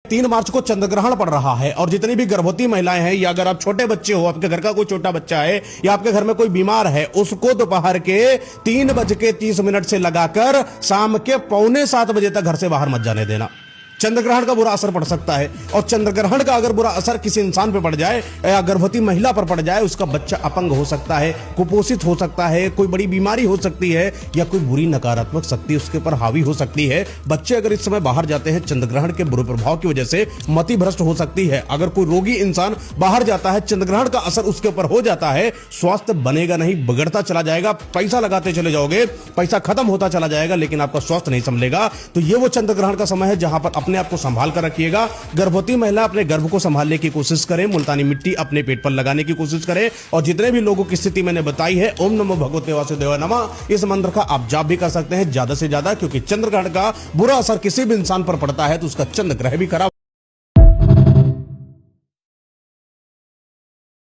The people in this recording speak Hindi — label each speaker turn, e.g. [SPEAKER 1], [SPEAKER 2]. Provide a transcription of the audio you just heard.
[SPEAKER 1] 3 मार्च को चंद्र ग्रहण पड़ रहा है और जितनी भी गर्भवती महिलाएं हैं या अगर आप छोटे बच्चे हो, आपके घर का कोई छोटा बच्चा है या आपके घर में कोई बीमार है, उसको दोपहर के 3:30 से लगाकर शाम के 6:45 तक घर से बाहर मत जाने देना। चंद्र ग्रहण का बुरा असर पड़ सकता है और चंद्र ग्रहण का अगर बुरा असर किसी इंसान पे पड़ जाए या गर्भवती महिला पर पड़ जाए, उसका बच्चा अपंग हो सकता है, कुपोषित हो सकता है, कोई बड़ी बीमारी हो सकती है या कोई बुरी नकारात्मक शक्ति उसके ऊपर हावी हो सकती है। बच्चे अगर इस समय बाहर जाते हैं चंद्र ग्रहण के बुरे प्रभाव की वजह से मति भ्रष्ट हो सकती है। अगर कोई रोगी इंसान बाहर जाता है, चंद्र ग्रहण का असर उसके ऊपर हो जाता है, स्वास्थ्य बनेगा नहीं, बिगड़ता चला जाएगा। पैसा लगाते चले जाओगे, पैसा खत्म होता चला जाएगा, लेकिन आपका स्वास्थ्य नहीं संभलेगा। तो ये वो चंद्र ग्रहण का समय है जहां पर अपने आप को संभाल कर रखिएगा। गर्भवती महिला अपने गर्भ को संभालने की कोशिश करें, मुल्तानी मिट्टी अपने पेट पर लगाने की कोशिश करें और जितने भी लोगों की स्थिति मैंने बताई है, ओम नमो भगवते वासुदेवाय नमः, इस मंत्र का आप जाप भी कर सकते हैं ज्यादा से ज्यादा, क्योंकि चंद्र ग्रहण का बुरा असर किसी भी इंसान पर पड़ता है तो उसका चंद्र ग्रह भी खराब